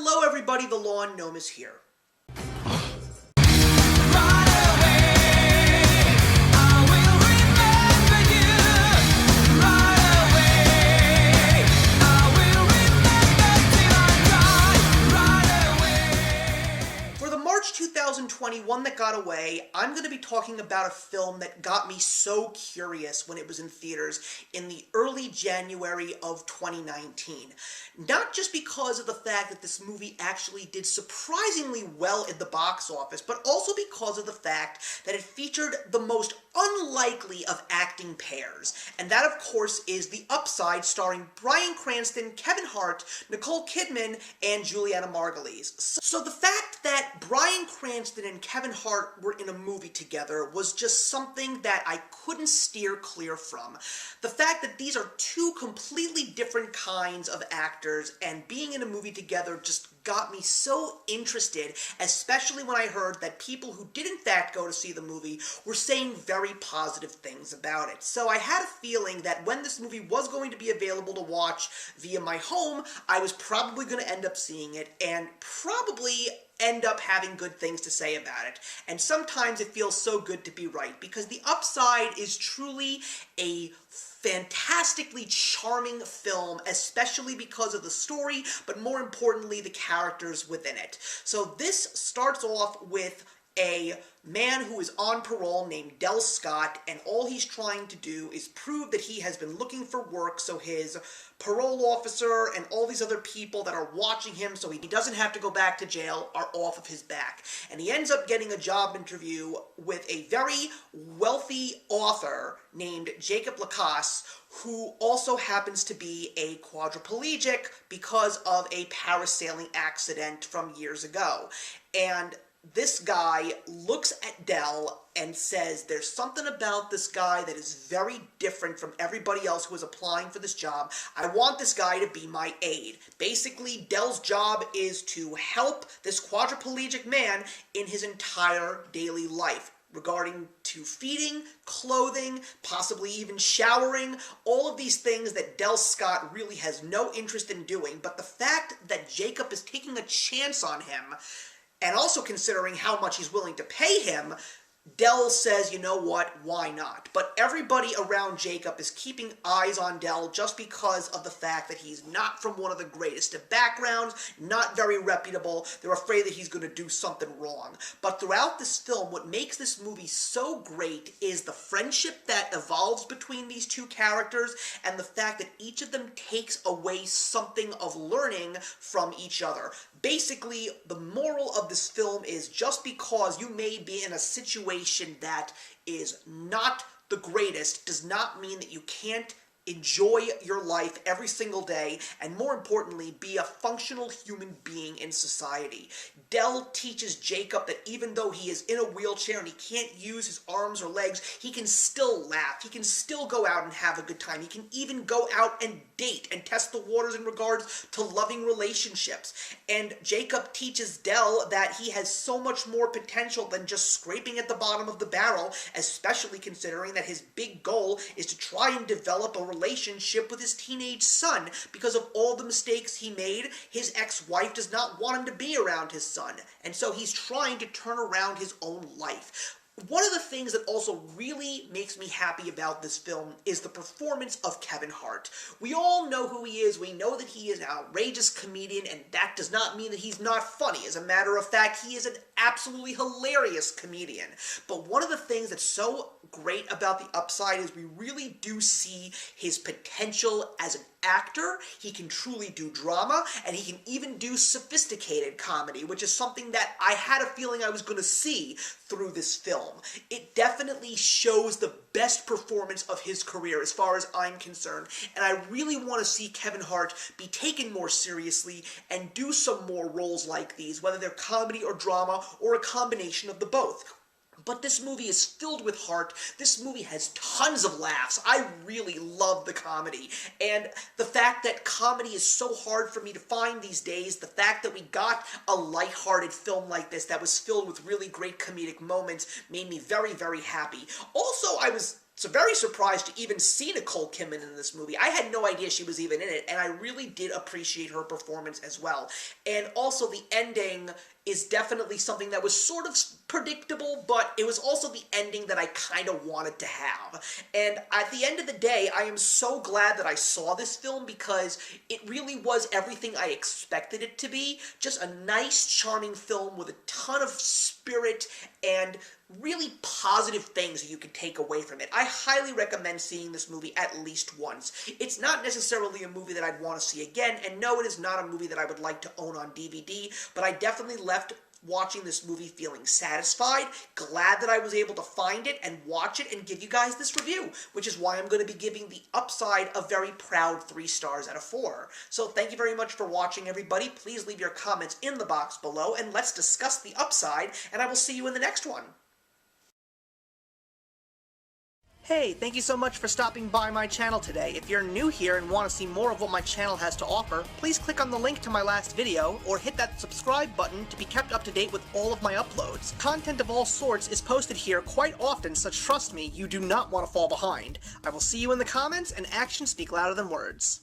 Hello everybody, the Lawn Gnome is here. For the March 2020 One That Got Away, I'm going to be talking about a film that got me so curious when it was in theaters in the early January of 2019. Not just because of the fact that this movie actually did surprisingly well in the box office, but also because of the fact that it featured the most unlikely of acting pairs. And that, of course, is The Upside, starring Bryan Cranston, Kevin Hart, Nicole Kidman, and Juliana Margulies. So the fact that Bryan Cranston and Kevin Hart were in a movie together was just something that I couldn't steer clear from. The fact that these are two completely different kinds of actors and being in a movie together just got me so interested, especially when I heard that people who did in fact go to see the movie were saying very positive things about it. So I had a feeling that when this movie was going to be available to watch via my home, I was probably going to end up seeing it and probably end up having good things to say about it. And sometimes it feels so good to be right, because The Upside is truly a fantastically charming film, especially because of the story, but more importantly, the characters within it. So this starts off with a man who is on parole named Dell Scott, and all he's trying to do is prove that he has been looking for work so his parole officer and all these other people that are watching him so he doesn't have to go back to jail are off of his back. And he ends up getting a job interview with a very wealthy author named Jacob Lacasse, who also happens to be a quadriplegic because of a parasailing accident from years ago. And this guy looks at Dell and says, there's something about this guy that is very different from everybody else who is applying for this job. I want this guy to be my aide. Basically, Dell's job is to help this quadriplegic man in his entire daily life, regarding to feeding, clothing, possibly even showering, all of these things that Dell Scott really has no interest in doing. But the fact that Jacob is taking a chance on him, and also considering how much he's willing to pay him, Dell says, you know what, why not? But everybody around Jacob is keeping eyes on Dell just because of the fact that he's not from one of the greatest of backgrounds, not very reputable. They're afraid that he's going to do something wrong. But throughout this film, what makes this movie so great is the friendship that evolves between these two characters and the fact that each of them takes away something of learning from each other. Basically, the moral of this film is just because you may be in a situation that is not the greatest does not mean that you can't enjoy your life every single day, and more importantly, be a functional human being in society. Dell teaches Jacob that even though he is in a wheelchair and he can't use his arms or legs, he can still laugh, he can still go out and have a good time, he can even go out and date and test the waters in regards to loving relationships. And Jacob teaches Dell that he has so much more potential than just scraping at the bottom of the barrel, especially considering that his big goal is to try and develop a relationship with his teenage son. Because of all the mistakes he made, his ex-wife does not want him to be around his son, and so he's trying to turn around his own life. One of the things that also really makes me happy about this film is the performance of Kevin Hart. We all know who he is. We know that he is an outrageous comedian, and that does not mean that he's not funny. As a matter of fact, he is an absolutely hilarious comedian. But one of the things that's so great about The Upside is we really do see his potential as an actor. He can truly do drama, and he can even do sophisticated comedy, which is something that I had a feeling I was going to see through this film. It definitely shows the best performance of his career as far as I'm concerned, and I really want to see Kevin Hart be taken more seriously and do some more roles like these, whether they're comedy or drama or a combination of the both. But this movie is filled with heart. This movie has tons of laughs. I really love the comedy. And the fact that comedy is so hard for me to find these days, the fact that we got a lighthearted film like this that was filled with really great comedic moments made me very, very happy. Also, I was So very surprised to even see Nicole Kidman in this movie. I had no idea she was even in it, and I really did appreciate her performance as well. And also the ending is definitely something that was sort of predictable, but it was also the ending that I kind of wanted to have. And at the end of the day, I am so glad that I saw this film because it really was everything I expected it to be. Just a nice, charming film with a ton of spirit and really positive things that you can take away from it. I highly recommend seeing this movie at least once. It's not necessarily a movie that I'd want to see again, and no, it is not a movie that I would like to own on DVD, but I definitely left watching this movie feeling satisfied, glad that I was able to find it and watch it and give you guys this review, which is why I'm going to be giving The Upside a very proud 3 stars out of 4. So thank you very much for watching, everybody. Please leave your comments in the box below, and let's discuss The Upside, and I will see you in the next one. Hey, thank you so much for stopping by my channel today. If you're new here and want to see more of what my channel has to offer, please click on the link to my last video, or hit that subscribe button to be kept up to date with all of my uploads. Content of all sorts is posted here quite often, so trust me, you do not want to fall behind. I will see you in the comments, and actions speak louder than words.